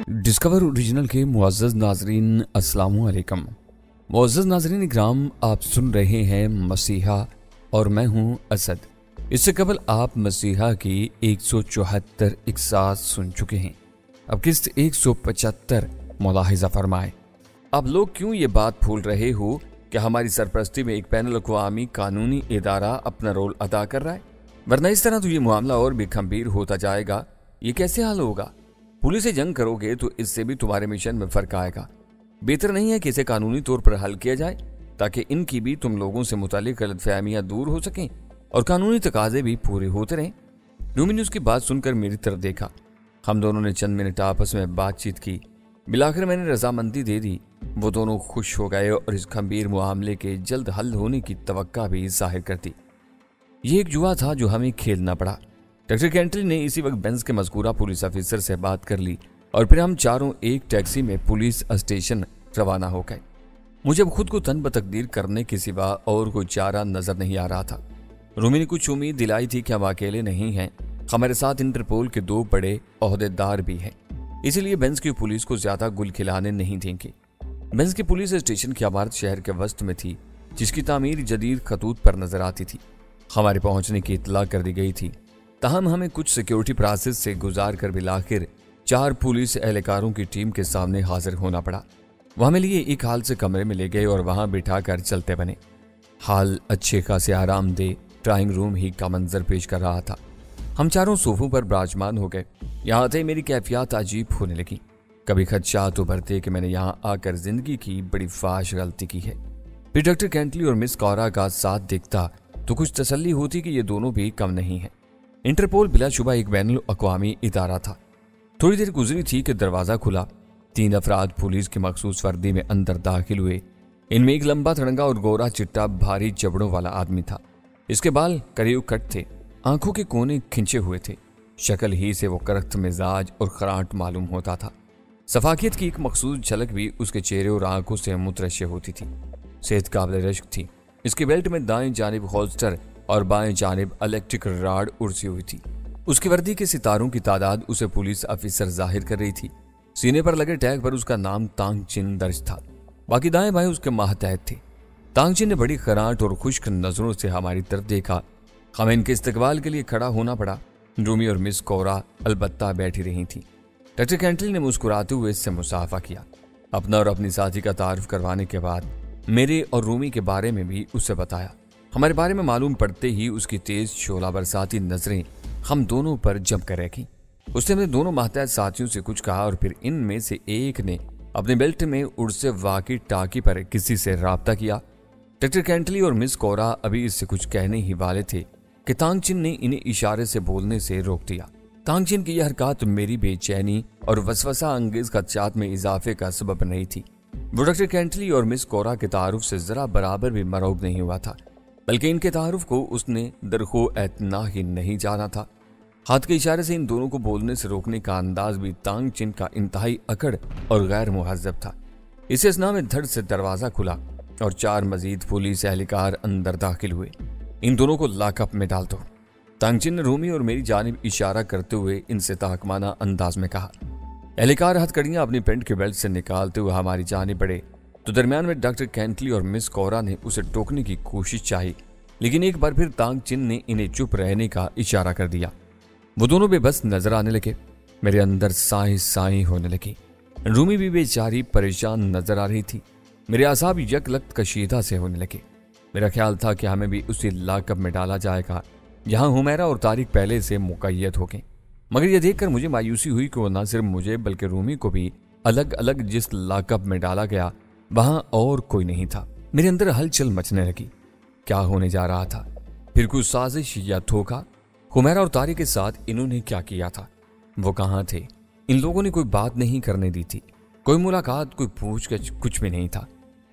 Discover original के मुअज़्ज़ज़ नाज़रीन अस्सलामु अलैकुम। मुअज़्ज़ज़ नाज़रीन इकराम, आप सुन रहे हैं मसीहा और मैं हूं असद। इससे कबल आप मसीहा की 174 इक़सात सुन चुके हैं। अब किस्त 175 मुलाहिज़ा फरमाए। आप लोग क्यों ये बात भूल रहे हो कि हमारी सरपरस्ती में एक बैनुल अक़वामी कानूनी इदारा अपना रोल अदा कर रहा है, वरना इस तरह तो ये मामला और भी गंभीर होता जाएगा। ये कैसे हल होगा? पुलिस से जंग करोगे तो इससे भी तुम्हारे मिशन में फर्क आएगा। बेहतर नहीं है कि इसे कानूनी तौर पर हल किया जाए ताकि इनकी भी तुम लोगों से मुतालिक गलतफहमियां दूर हो सकें और कानूनी तकाजे भी पूरे होते रहें। रूमी ने उसकी बात सुनकर मेरी तरफ देखा। हम दोनों ने चंद मिनट आपस में बातचीत की। मिलाकर मैंने रजामंदी दे दी। वो दोनों खुश हो गए और इस गंभीर मामले के जल्द हल होने की तवक्का भी जाहिर कर दी। ये एक जुआ था जो हमें खेलना पड़ा। डॉक्टर कैंटली ने इसी वक्त बेंज के मज़कूरा पुलिस ऑफिसर से बात कर ली और फिर हम चारों एक टैक्सी में पुलिस स्टेशन रवाना हो गए। मुझे अब खुद को तन बतकदीर करने के सिवा और कोई चारा नजर नहीं आ रहा था। रूमी ने कुछ उम्मीद दिलाई थी कि हम अकेले नहीं हैं, हमारे साथ इंटरपोल के 2 बड़े ओहदेदार भी हैं, इसीलिए बेंज की पुलिस को ज्यादा गुल खिलाने नहीं देंगे। बेंज की पुलिस स्टेशन की इमारत शहर के वस्त में थी, जिसकी तामीर जदीद खतूत पर नजर आती थी। हमारे पहुंचने की इत्तला कर दी गई थी, तहम हमें कुछ सिक्योरिटी प्रोसेस से गुजार कर बिलाखिर 4 पुलिस एहलकारों की टीम के सामने हाजिर होना पड़ा। वह हमें लिए एक हाल से कमरे में ले गए और वहां बिठाकर चलते बने। हाल अच्छे खासे आरामदेह ड्राइंग रूम ही का मंजर पेश कर रहा था। हम चारों सोफों पर विराजमान हो गए। यहाँ आते ही मेरी कैफियत अजीब होने लगी। कभी खदशात उभरते कि मैंने यहाँ आकर जिंदगी की बड़ी फाश गलती की है। फिर डॉक्टर कैंटली और मिस कौरा का साथ देखता तो कुछ तसल्ली होती कि ये दोनों भी कम नहीं है। इंटरपोल बिलाशुबा एक बैनुल अक़वामी इदारा था। थोड़ी देर गुजरी थी कि दरवाजा खुला। 3 अफराद पुलिस की मखसूस वर्दी में अंदर दाखिल हुए। इनमें एक लंबा तिरंगा और गोरा चिट्टा भारी जबड़ों वाला आदमी था। इसके बाल करीब कट थे, आंखों के कोने खिंचे हुए थे। शक्ल ही से वो करख्त मिजाज और खराट मालूम होता था। सफाकियत की एक मखसूस झलक भी उसके चेहरे और आंखों से मुतरश्य होती थी। सेहत काबिल रश्क थी। इसके बेल्ट में दाएं जानिब होल्स्टर और बाएं जानिब इलेक्ट्रिक राड उड़सी हुई थी। उसकी वर्दी के सितारों की तादाद उसे पुलिस ऑफिसर जाहिर कर रही थी। सीने पर लगे टैग पर उसका नाम तांग चिन दर्ज था। बाकी दाएं बाएं उसके माहतहत थे। तांग चिन ने बड़ी खराट और खुश्क नजरों से हमारी तरफ देखा। हमें इनके इस्तकबाल के लिए खड़ा होना पड़ा। रूमी और मिस कौरा अलबत्ता बैठी रही थी। डॉक्टर कैंटली ने मुस्कुराते हुए इससे मुसाफा किया। अपना और अपनी साथी का तारुफ करवाने के बाद मेरे और रूमी के बारे में भी उससे बताया। हमारे बारे में मालूम पड़ते ही उसकी तेज शोला बरसाती नजरें हम दोनों पर जम कर रखी। उसने अपने दोनों माहताज साथियों से कुछ कहा और फिर इनमें से एक ने अपने बेल्ट में उड़से वाकी टाकी पर किसी से राब्ता किया। डॉक्टर कैंटली और मिस कौरा अभी इससे कुछ कहने ही वाले थे कि तांगचिन ने इन्हें इशारे से बोलने से रोक दिया। तांगचिन की यह हरकत मेरी बेचैनी और वसवसा अंगेज खदशात में इजाफे का सबब नहीं थी। वो डॉक्टर कैंटली और मिस कौरा के तारुफ से जरा बराबर भी मरऊब नहीं हुआ था, बल्कि इनके तारुफ को उसने दरखो एतना ही नहीं जाना था। हाथ के इशारे से इन दोनों को बोलने से रोकने का अंदाज भी तांग चिन का इंतहाई अकड़ और गैर मुहज्जब था। इस असना में धड़ से दरवाजा खुला और 4 मजीद पुलिस एहलकार अंदर दाखिल हुए। इन दोनों को लॉकअप में डाल दो, तांग चिन ने रूमी और मेरी जानिब इशारा करते हुए इनसे ताकमाना अंदाज में कहा। एहलकार हथकड़ियां अपनी पेंट के बेल्ट से निकालते हुए हमारी जानिब बढ़े तो दरमियान में डॉक्टर कैंटली और मिस कौरा ने उसे टोकने की कोशिश चाही, लेकिन एक बार फिर तांग चिन ने इन्हें चुप रहने का इशारा कर दिया। वो दोनों बेबस नजर आने लगे। मेरे अंदर साई साई होने लगी। रूमी भी बेचारी परेशान नजर आ रही थी। मेरे आसाब यकलख्त कशीदा से होने लगे। मेरा ख्याल था कि हमें भी उसी लॉकअप में डाला जाएगा। यहाँ हुमैरा और तारिक पहले से मुकैयद हो गए, मगर यह देखकर मुझे मायूसी हुई कि वो न सिर्फ मुझे बल्कि रूमी को भी अलग अलग जिस लॉकअप में डाला गया वहां और कोई नहीं था। मेरे अंदर हलचल मचने लगी। क्या होने जा रहा था? फिर कुछ साजिश या धोखा? हुमैरा और तारिक के साथ इन्होंने क्या किया था? वो कहाँ थे? इन लोगों ने कोई बात नहीं करने दी थी, कोई मुलाकात, कोई पूछगछ, कुछ भी नहीं था।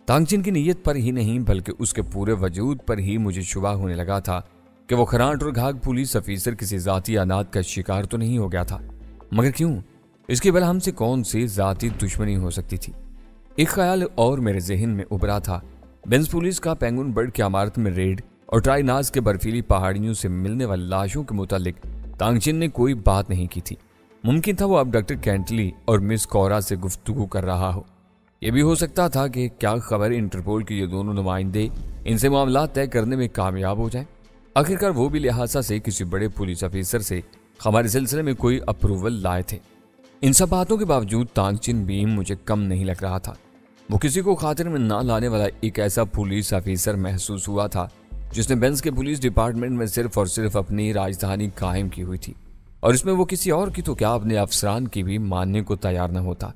तांगचिन की नीयत पर ही नहीं बल्कि उसके पूरे वजूद पर ही मुझे शुबा होने लगा था कि वो खराट और घाघ पुलिस ऑफिसर किसी जाती अनाद का शिकार तो नहीं हो गया था। मगर क्यों? इसके भला हमसे कौन सी जाती दुश्मनी हो सकती थी? एक ख्याल और मेरे जहन में उभरा था। बेंज पुलिस का पेंगुइन बर्ड की इमारत में रेड और ट्राइनाज के बर्फीली पहाड़ियों से मिलने वाली लाशों के मुतालिक तांगचिन ने कोई बात नहीं की थी, मुमकिन था वो अब डॉक्टर कैंटली और मिस कौरा से गुफ्तगू कर रहा हो। यह भी हो सकता था कि क्या खबर इंटरपोल के ये दोनों नुमाइंदे इनसे मामला तय करने में कामयाब हो जाएं। आखिरकार वो भी लिहाजा से किसी बड़े पुलिस अफसर से हमारे सिलसिले में कोई अप्रूवल लाए थे। इन सब बातों के बावजूद तांगचिन बीम मुझे कम नहीं लग रहा था। वो किसी को खातिर में ना लाने वाला एक ऐसा पुलिस अफसर महसूस हुआ था जिसने बेंस के पुलिस डिपार्टमेंट में सिर्फ और सिर्फ अपनी राजधानी कायम की हुई थी, और इसमें वो किसी और की तो क्या अपने अफसरान की भी मानने को तैयार न होता।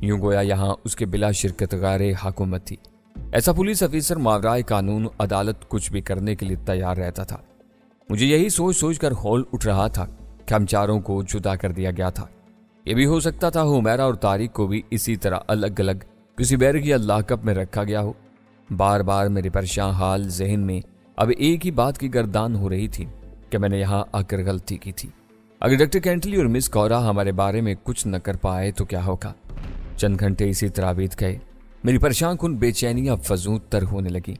यूं गोया यहाँ उसके बिला शिरकत गारे हुकूमत थी। ऐसा पुलिस अफसर मावराए कानून अदालत कुछ भी करने के लिए तैयार रहता था। मुझे यही सोच सोच कर हौल उठ रहा था कि हम चारों को जुदा कर दिया गया था। यह भी हो सकता था हुमैरा और तारिक को भी इसी तरह अलग अलग किसी बैरक या लॉकअप में रखा गया हो। बार बार मेरे परेशान हाल जहन में अब एक ही बात की गर्दान हो रही थी कि मैंने यहाँ आकर गलती की थी। अगर डॉक्टर कैंटली और मिस कौरा हमारे बारे में कुछ न कर पाए तो क्या होगा। चंद घंटे इसी तरह बीत गए। मेरी परेशान कुन बेचैनियां फजूद तर होने लगी।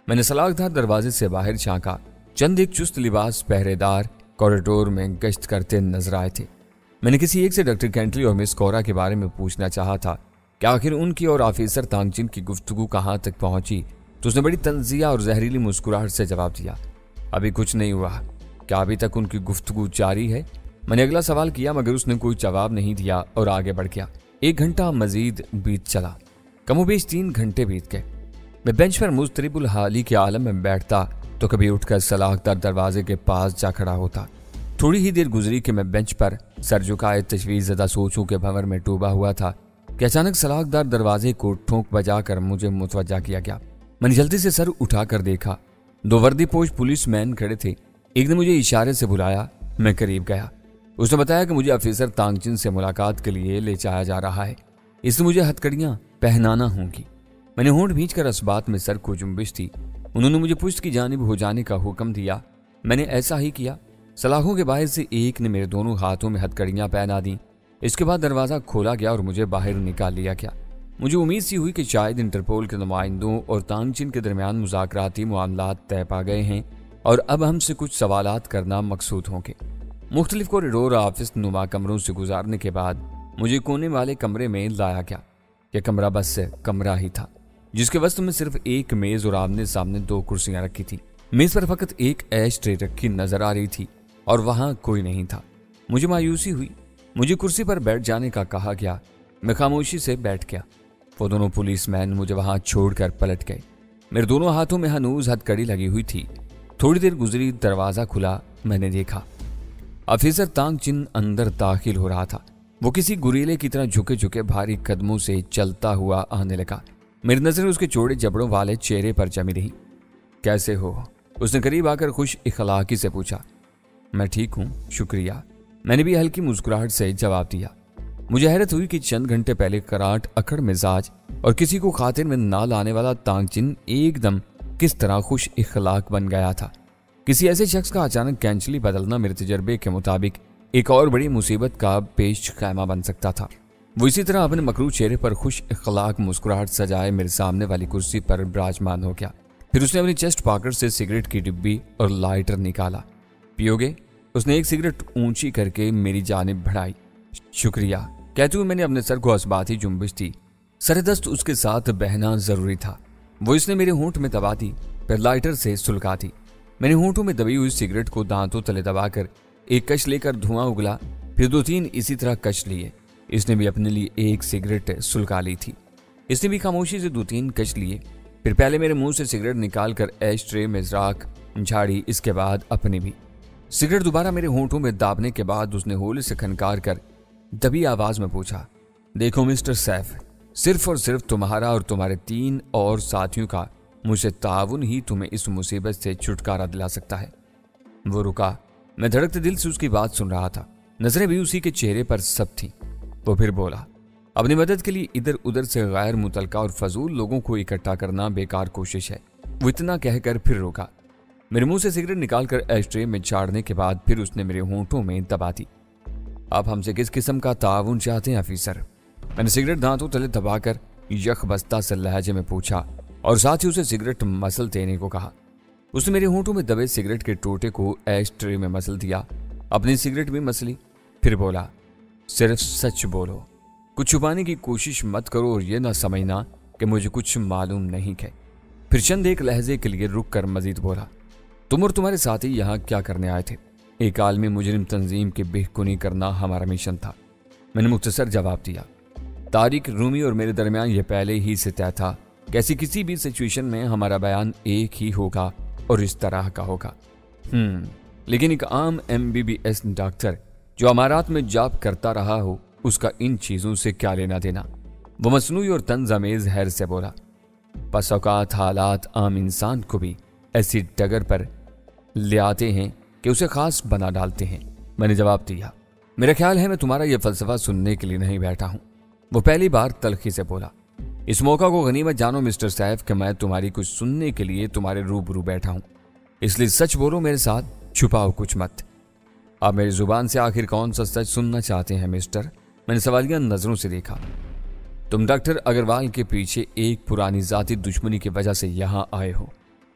मैंने सलाखदार दरवाजे से बाहर झांका। चंद एक चुस्त लिबास पहरेदार कॉरिडोर में गश्त करते नजर आए थे। मैंने किसी एक से डॉक्टर कैंटली और मिस कौरा के बारे में पूछना चाहा था कि आखिर उनकी और ऑफिसर तांगचिन की गुफ्तगू कहाँ तक पहुंची, तो उसने बड़ी तंजिया और जहरीली मुस्कुराहट से जवाब दिया, अभी कुछ नहीं हुआ। क्या अभी तक उनकी गुफ्तगू जारी है? मैंने अगला सवाल किया मगर उसने कोई जवाब नहीं दिया और आगे बढ़ गया। 1 घंटा मजीद बीत चला। कमोबेश 3 घंटे बीत गए। मैं बेंच पर मुस्तरिबुल हाली के आलम में बैठता तो कभी उठकर सलाखदार दरवाजे के पास जा खड़ा होता। थोड़ी ही देर गुजरी कि मैं बेंच पर सर झुकाए तशवीशज़दा सोचों के भंवर में डूबा हुआ था कि अचानक सलाखदार दरवाजे को ठोंक बजाकर मुझे मुतवज्जा किया गया। मैंने जल्दी से सर उठाकर देखा। 2 वर्दीपोश पुलिसमैन खड़े थे। एक ने मुझे इशारे से बुलाया। मैं करीब गया। उसने बताया कि मुझे अफसर तांगचिन से मुलाकात के लिए ले जाया जा रहा है, इसलिए मुझे हथकड़ियां पहनाना होंगी। मैंने होंठ भींचकर इस बात में सर को जुम्बिश थी। उन्होंने मुझे पुश्त की जानिब हो जाने का हुक्म दिया। मैंने ऐसा ही किया। सलाखों के बाहर से एक ने मेरे दोनों हाथों में हथकड़ियां पहना दी। इसके बाद दरवाजा खोला गया और मुझे बाहर निकाल लिया गया। मुझे उम्मीद सी हुई कि शायद इंटरपोल के नुमाइंदों और तांगचिन के दरमियान मुज़ाकराती मामलात तय पा गए हैं और अब हमसे कुछ सवालात करना मकसूद होंगे। मुख्तलिफ कॉरिडोर ऑफिस नुमा कमरों से गुजारने के बाद मुझे कोने वाले कमरे में लाया गया। यह कमरा बस कमरा ही था जिसके वस्त में सिर्फ एक मेज और आमने सामने 2 कुर्सियां रखी थी। मेज पर फकत एक ऐश ट्रे रखी नजर आ रही थी और वहां कोई नहीं था। मुझे मायूसी हुई। मुझे कुर्सी पर बैठ जाने का कहा गया। मैं खामोशी से बैठ गया। वो दोनों पुलिसमैन मुझे वहां छोड़कर पलट गए। मेरे दोनों हाथों में हनूज हथकड़ी लगी हुई थी। थोड़ी देर गुजरी, दरवाजा खुला। मैंने देखा अफसर तांगचिन अंदर दाखिल हो रहा था। वो किसी गुरीले की तरह झुके झुके भारी कदमों से चलता हुआ आने लगा। मेरी नजर उसके चौड़े जबड़ों वाले चेहरे पर जमी रही। कैसे हो? उसने करीब आकर खुश इखलाकी से पूछा। मैं ठीक हूं, शुक्रिया। मैंने भी हल्की मुस्कुराहट से जवाब दिया। मुझे हैरत हुई कि चंद घंटे पहले कराट, अकड़ मिजाज और किसी को खातिर में ना लाने वाला तांगचिन एकदम किस तरह खुश इखलाक बन गया था। किसी ऐसे शख्स का अचानक कैंचली बदलना मेरे तजर्बे के मुताबिक एक और बड़ी मुसीबत का पेश खैमा बन सकता था। वो इसी तरह अपने मकरू चेहरे पर खुश इखलाक मुस्कुराहट सजाए मेरे सामने वाली कुर्सी पर विराजमान हो गया। फिर उसने अपनी चेस्ट पॉकेट से सिगरेट की डिब्बी और लाइटर निकाला। पियोगे? उसने एक सिगरेट ऊंची करके मेरी जानिब बढ़ाई। शुक्रिया कहते हुए मैंने अपने सर को असबाती जुम्बिश दी। सरदस्त उसके साथ बहना जरूरी था। वो इसने मेरे होंठ में दबा दी, फिर लाइटर से सुलगा दी। मैंने होंठों में दबी हुई सिगरेट को दांतों तले दबाकर एक कश लेकर धुआं उगला, फिर 2-3 इसी तरह कश लिए। इसने भी अपने लिए एक सिगरेट सुलगा ली थी। इसने भी खामोशी से 2-3 कश लिए, फिर पहले मेरे मुंह से सिगरेट निकालकर ऐश ट्रे में राख झाड़ी, इसके बाद अपनी भी। सिगरेट दोबारा मेरे होंठों में दाबने के बाद उसने होले से खनकार कर दबी आवाज में पूछा, देखो मिस्टर सैफ, सिर्फ और सिर्फ तुम्हारा और तुम्हारे 3 और साथियों का मुझसे ताउन ही तुम्हें इस मुसीबत से छुटकारा दिला सकता है। वो रुका। मैं धड़कते दिल से उसकी बात सुन रहा था। नजरें भी उसी के चेहरे पर सब थी। वो फिर बोला, अपनी मदद के लिए इधर उधर से गैर मुतलका और फजूल लोगों को इकट्ठा करना बेकार कोशिश है। वो इतना कहकर फिर रोका। मेरे मुंह से सिगरेट निकालकर एशट्रे में झाड़ने के बाद फिर उसने मेरे होंठों में दबा दी। आप हमसे किस किस्म का ताउन चाहते हैं अफीसर? मैंने सिगरेट दांतों तले दबाकर यख बस्ता से लहजे में पूछा और साथ ही उसे सिगरेट मसल देने को कहा। उसने मेरे होंठों में दबे सिगरेट के टोटे को एश ट्रे में मसल दिया, अपनी सिगरेट भी मसली, फिर बोला, सिर्फ सच बोलो, कुछ छुपाने की कोशिश मत करो और ये ना समझना कि मुझे कुछ मालूम नहीं है। फिर चंद एक लहजे के लिए रुक कर मजीद बोला, तुम और तुम्हारे साथी यहाँ क्या करने आए थे? एक आलमी मुजरिम तंजीम की बेखुनी करना हमारा मिशन था। मैंने मुख्तसर जवाब दिया। तारिक रूमी और मेरे दरमियान यह पहले ही से तय था कि ऐसी किसी भी सिचुएशन में हमारा बयान एक ही होगा और इस तरह का होगा। लेकिन एक आम MBBS डॉक्टर जो अमारात में जॉब करता रहा हो, उसका इन चीजों से क्या लेना देना? वो मसनूई और तंज़-ए-मेज़ हैर से बोला, बस औकात हालात आम इंसान को भी ऐसी डगर पर ले आते हैं कि उसे खास बना डालते हैं। मैंने जवाब दिया, मेरा ख्याल है मैं तुम्हारा यह फलसफा सुनने के लिए नहीं बैठा हूं। वो पहली बार तल्खी से बोला, इस मौका को गनीमत जानो मिस्टर सैफ कि मैं तुम्हारी कुछ सुनने के लिए तुम्हारे रूबरू बैठा हूं, इसलिए सच बोलो मेरे साथ, छुपाओ कुछ मत। आप मेरी जुबान से आखिर कौन सा सच सुनना चाहते हैं मिस्टर? मैंने सवालिया नजरों से देखा। तुम डॉक्टर अग्रवाल के पीछे एक पुरानी जाती दुश्मनी की वजह से यहां आए हो।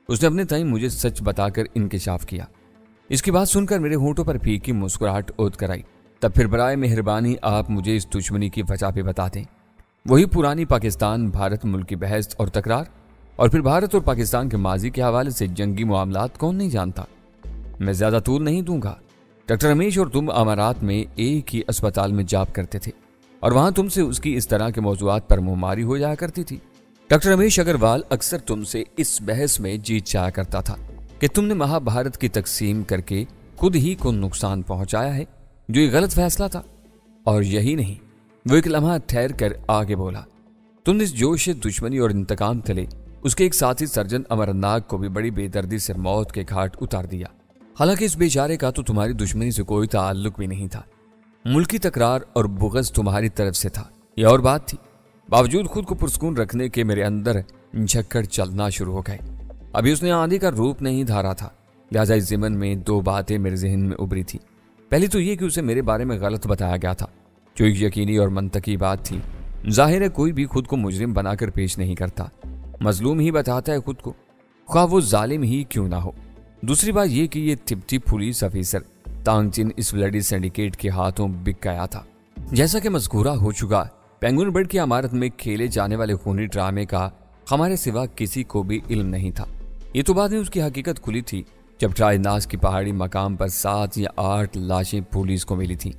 उसने अपने ताई मुझे सच बताकर इंकिशाफ किया। इसकी बात सुनकर मेरे होंठों पर फीकी मुस्कुराहट ओद कर आई। तब फिर बराए मेहरबानी आप मुझे इस दुश्मनी की वजह भी बता दें। वही पुरानी पाकिस्तान भारत मुल्क की बहस और तकरार, और फिर भारत और पाकिस्तान के माजी के हवाले से जंगी मामलात कौन नहीं जानता। मैं ज्यादा तूल नहीं दूंगा। डॉक्टर रमेश और तुम अमारात में एक ही अस्पताल में जॉब करते थे और वहां तुमसे उसकी इस तरह के मौजूआत पर मुंहमारी हो जाया करती थी। डॉक्टर रमेश अग्रवाल अक्सर तुमसे इस बहस में जीत जाया करता था कि तुमने महाभारत की तकसीम करके खुद ही को नुकसान पहुंचाया है, जो एक गलत फैसला था। और यही नहीं, वो एक लम्हा ठहर कर आगे बोला, तुमने इस जोश दुश्मनी और इंतकाम तले उसके एक साथी सर्जन अमरनाग को भी बड़ी बेदर्दी से मौत के घाट उतार दिया। हालांकि इस बेचारे का तो तुम्हारी दुश्मनी से कोई ताल्लुक भी नहीं था। मुल्की तकरार और बुग़्ज़ तुम्हारी तरफ से था, यह और बात थी। बावजूद खुद को पुरस्कून रखने के मेरे अंदर झक्कड़ चलना शुरू हो गए। अभी उसने आंधी का रूप नहीं धारा था, लिहाजा इस ज़िमन में दो बातें मेरे जहन में उभरी थी। पहली तो ये कि उसे मेरे बारे में गलत बताया गया था, जो एक यकीनी और मंतकी बात थी। जाहिर है कोई भी खुद को मुजरिम बनाकर पेश नहीं करता, मजलूम ही बताता है खुद को, ख्वाह वो जालिम ही क्यों ना हो। दूसरी बात यह कि ये तिब्बती पुलिस ऑफिसर तांगचिन इस ब्लडी सिंडिकेट के हाथों बिक गया था। जैसा कि मज़कूरा हो चुका, पेंगुइन बर्ड की इमारत में खेले जाने वाले खूनी ड्रामे का हमारे सिवा किसी को भी इल्म नहीं था। ये तो बाद में उसकी हकीकत खुली थी जब ट्राइनास की पहाड़ी मकाम पर 7 या 8 लाशें पुलिस को मिली थी।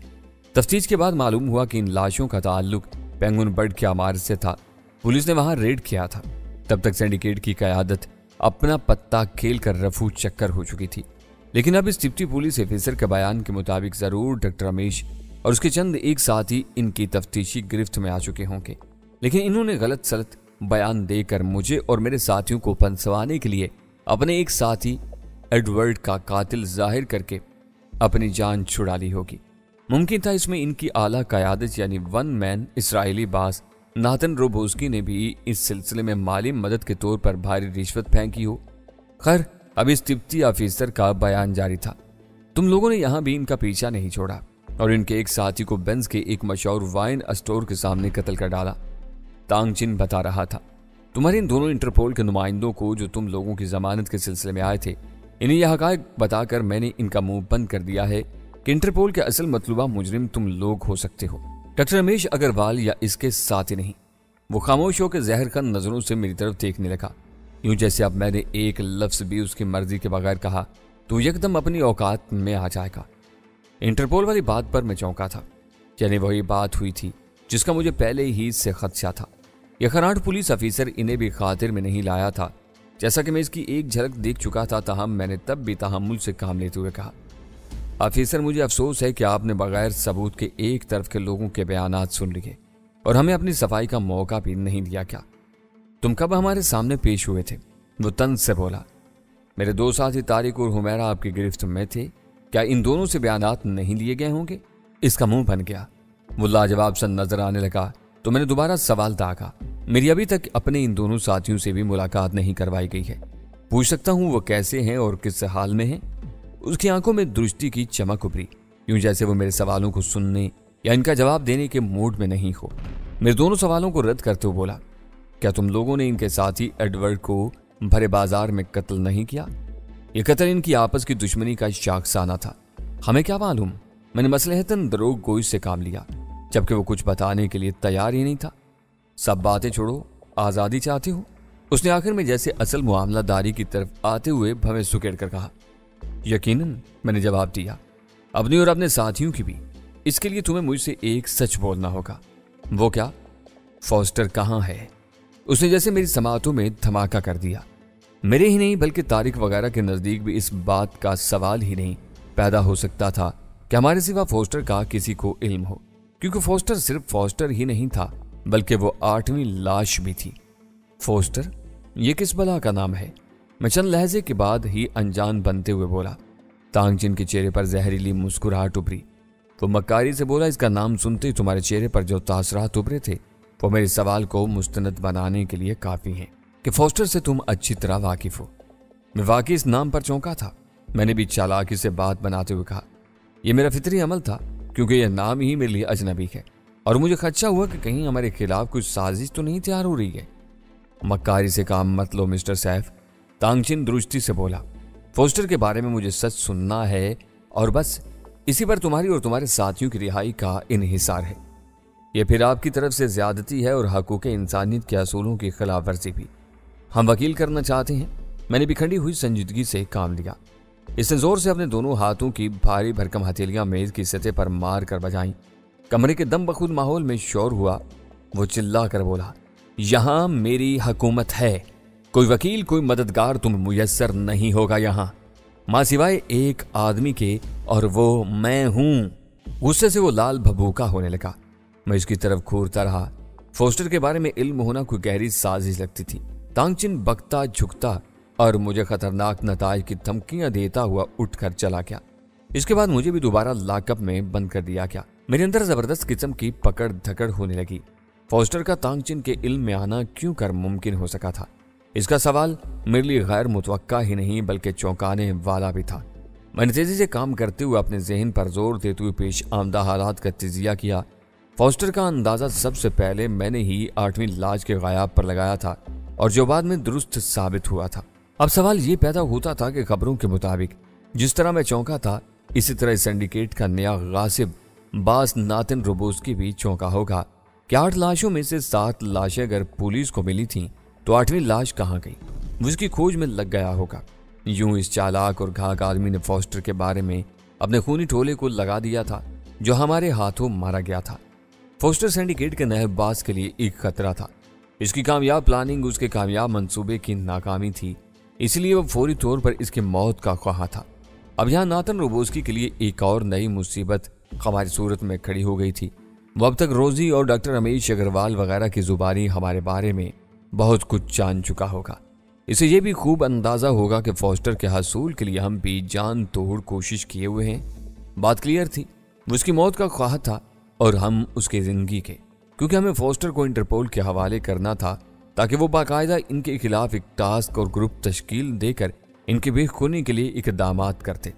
तफ्तीश के बाद मालूम हुआ कि इन लाशों का ताल्लुक पेंगुइन बर्ड की इमारत से था। पुलिस ने वहां रेड किया था। तब तक सिंडिकेट की क़यादत अपना पत्ता खेल कर रफू चक्कर हो चुकी थी। लेकिन अब इस तिब्बती पुलिस ऑफिसर के बयान के मुताबिक जरूर डॉक्टर रमेश और उसके चंद एक साथी इनकी तफ्तीशी गिरफ्त में आ चुके होंगे। लेकिन इन्होंने गलत सलत बयान देकर मुझे और मेरे साथियों को फंसवाने के लिए अपने एक साथी एडवर्ड का कातिल जाहिर करके अपनी जान छुड़ा ली होगी। मुमकिन था इसमें इनकी आला क़यादत यानी वन मैन इसराइली बास नाथन रोबोस्की ने भी इस सिलसिले में माली मदद के तौर पर भारी रिश्वत फेंकी हो। खैर, अब इस तिब्बती ऑफिसर का बयान जारी था। तुम लोगों ने यहां भी इनका पीछा नहीं छोड़ा और इनके एक साथी को बेंज के एक मशहूर वाइन स्टोर के सामने कत्ल कर डाला। तांगचिन बता रहा था, तुम्हारे इन दोनों इंटरपोल के नुमाइंदों को जो तुम लोगों की जमानत के सिलसिले में आए थे, इन्हें यह हक़ाइक़ बताकर मैंने इनका मुंह बंद कर दिया है कि इंटरपोल के असल मतलूबा मुजरिम तुम लोग हो सकते हो, डॉक्टर रमेश अग्रवाल या इसके साथी नहीं। वो खामोश होकर जहरखंद नजरों से मेरी तरफ देखने लगा, यूं जैसे अब मैंने एक लफ्ज भी उसकी मर्जी के बगैर कहा तो यकदम अपनी औकात में आ जाएगा। इंटरपोल वाली बात पर मैं चौंका था, यानी वही बात हुई थी जिसका मुझे पहले ही से खदशा था। यह खराट पुलिस ऑफिसर इन्हें भी खातिर में नहीं लाया था। जैसा कि मैं इसकी एक झलक देख चुका था, ताहम मैंने तब भी तहम्मुल से काम लेते हुए कहा, ऑफिसर मुझे अफसोस है कि आपने बगैर सबूत के एक तरफ के लोगों के बयानात सुन लिए और हमें अपनी सफाई का मौका भी नहीं दिया। क्या तुम कब हमारे सामने पेश हुए थे? वो तंज से बोला, मेरे दो साथी तारिक और हुमैरा आपकी गिरफ्त में थे, क्या इन दोनों से बयानात नहीं लिए गए होंगे? इसका मुंह बन गया। वो लाजवाब सा नजर आने लगा तो मैंने दोबारा सवाल दागा, मेरी अभी तक अपने इन दोनों साथियों से भी मुलाकात नहीं करवाई गई है, पूछ सकता हूं वो कैसे हैं और किस हाल में हैं? उसकी आंखों में दृष्टि की चमक उभरी, यूं जैसे वो मेरे सवालों को सुनने या इनका जवाब देने के मूड में नहीं हो। मेरे दोनों सवालों को रद्द करते हुए बोला, क्या तुम लोगों ने इनके साथी एडवर्ड को भरे बाजार में कत्ल नहीं किया? यह कत्ल इनकी आपस की दुश्मनी का शाखसाना था। हमें क्या मालूम? मैंने मसलहतन दरोग गोई से काम लिया। जबकि वो कुछ बताने के लिए तैयार ही नहीं था। सब बातें छोड़ो, आज़ादी चाहते हो? उसने आखिर में जैसे असल मामलादारी की तरफ आते हुए भवें सुकेड़ कर कहा। यकीनन, मैंने जवाब दिया, अपनी और अपने साथियों की भी। इसके लिए तुम्हें मुझसे एक सच बोलना होगा। वो क्या? फॉस्टर कहाँ है? उसने जैसे मेरी समातों में धमाका कर दिया। मेरे ही नहीं बल्कि तारिक वगैरह के नजदीक भी इस बात का सवाल ही नहीं पैदा हो सकता था कि हमारे सिवा फॉस्टर का किसी को इल्म हो, क्योंकि फॉस्टर सिर्फ फॉस्टर ही नहीं था बल्कि वो 8वीं लाश भी थी। फॉस्टर? ये किस बला का नाम है? मैं चंद लहजे के बाद ही अनजान बनते हुए बोला। तांगचिन के चेहरे पर जहरीली मुस्कुराहट उभरी। वो मक्कारी से बोला, इसका नाम सुनते ही तुम्हारे चेहरे पर जो तासरात उभरे थे वो मेरे सवाल को मुस्तनद बनाने के लिए काफी हैं कि फॉस्टर से तुम अच्छी तरह वाकिफ हो। मैं वाकई इस नाम पर चौंका था। मैंने भी चालाकी से बात बनाते हुए कहा, यह मेरा फितरी अमल था, क्योंकि यह नाम ही मेरे लिए अजनबी है और मुझे खदशा हुआ कि कहीं हमारे खिलाफ कुछ साजिश तो नहीं तैयार हो रही है। मक्कारी से काम मत लो मिस्टर सैफ, तांगचिन दुरुस्ती से बोला। फॉस्टर के बारे में मुझे सच सुनना है और बस इसी पर तुम्हारी और तुम्हारे साथियों की रिहाई का इन्हिसार है। यह फिर आपकी तरफ से ज्यादती है और हकूक़ इंसानियत के असूलों की खिलाफ वर्जी भी। हम वकील करना चाहते हैं। मैंने बिखंडी हुई संजीदगी से काम लिया। इसने जोर से अपने दोनों हाथों की भारी भरकम हथेलियां मेज की सतह पर मार कर बजाई। कमरे के दम बखूद माहौल में शोर हुआ। वो चिल्ला कर बोला, यहां मेरी हुकूमत है, कोई वकील कोई मददगार तुम मुयस्सर नहीं होगा यहां, मां सिवाय एक आदमी के, और वो मैं हूं। गुस्से से वो लाल भभूका होने लगा। मैं इसकी तरफ घूरता रहा। फॉस्टर के बारे में इल्म होना कोई गहरी साजिश लगती थी। तांगचिन बकता झुकता और मुझे खतरनाक नताज की धमकियां देता हुआ उठकर चला गया। इसके बाद मुझे भी दोबारा लॉकअप में बंद कर दिया गया। मेरे अंदर जबरदस्त किस्म की पकड़ धकड़ होने लगी। फॉस्टर का तांगचिन के इल्म में आना क्यों कर मुमकिन हो सका था? इसका सवाल मेरे लिए गैर मुतवक्का ही नहीं बल्कि चौंकाने वाला भी था। मैंने तेजी से काम करते हुए अपने जहन पर जोर देते हुए पेश आमदा हालात का तजिया किया। फॉस्टर का अंदाजा सबसे पहले मैंने ही 8वीं लाश के गायब पर लगाया था और जो बाद में दुरुस्त साबित हुआ था। अब सवाल ये पैदा होता था कि खबरों के मुताबिक जिस तरह मैं चौंका था, इसी तरह इस सिंडिकेट का नया गासिब बास नातिन रोबोस्की भी चौंका होगा कि 8 लाशों में से 7 लाशें अगर पुलिस को मिली थीं तो 8वीं लाश कहाँ गई? वो इसकी खोज में लग गया होगा। यूं इस चालाक और घाक आदमी ने फॉस्टर के बारे में अपने खूनी टोले को लगा दिया था जो हमारे हाथों मारा गया था। फॉस्टर सिंडिकेट के नहबबाज के लिए एक खतरा था। इसकी कामयाब प्लानिंग उसके कामयाब मंसूबे की नाकामी थी, इसलिए वो फौरी तौर पर इसकी मौत का ख्वाह था। अब यहाँ नातन रोबोस्की के लिए एक और नई मुसीबत हमारी सूरत में खड़ी हो गई थी। वो अब तक रोजी और डॉक्टर रमेश अग्रवाल वगैरह की जुबानी हमारे बारे में बहुत कुछ जान चुका होगा। इसे यह भी खूब अंदाजा होगा कि फॉस्टर के हसूल के लिए हम भी जान तोड़ कोशिश किए हुए हैं। बात क्लियर थी, वो उसकी मौत का ख्वाह था और हम उसकी जिंदगी के, क्योंकि हमें फॉस्टर को इंटरपोल के हवाले करना था ताकि वो बाकायदा इनके खिलाफ एक टास्क और ग्रुप तश्कील देकर इनके बेखूनी के लिए इकदामात करते।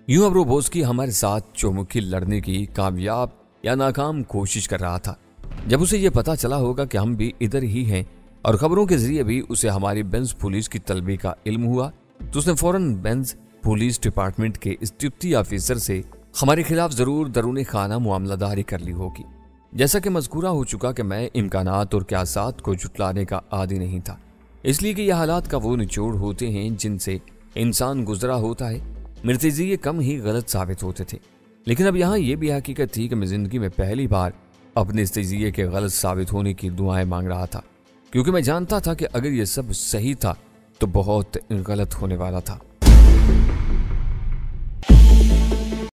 यूं अब रोबोस्की हमारे साथ चौमुखी लड़ने की कामयाब या नाकाम कोशिश कर रहा था। जब उसे यह पता चला होगा कि हम भी इधर ही हैं और खबरों के जरिए भी उसे हमारी बेंज पुलिस की तलबी का इल्म हुआ, तो उसने फौरन बेंज पुलिस डिपार्टमेंट के इस डिप्टी ऑफिसर से हमारे खिलाफ जरूर दरूनी खाना मामलादारी कर ली होगी। जैसा कि मज़कूरा हो चुका कि मैं इम्कानात और क्यासात को जुटलाने का आदी नहीं था, इसलिए कि यह हालात का वो निचोड़ होते हैं जिनसे इंसान गुजरा होता है। मेरे तेज़िए कम ही गलत साबित होते थे, लेकिन अब यहाँ यह भी हकीकत थी कि मैं जिंदगी में पहली बार अपने इस तेज़िए के गलत साबित होने की दुआएं मांग रहा था, क्योंकि मैं जानता था कि अगर यह सब सही था तो बहुत गलत होने वाला था।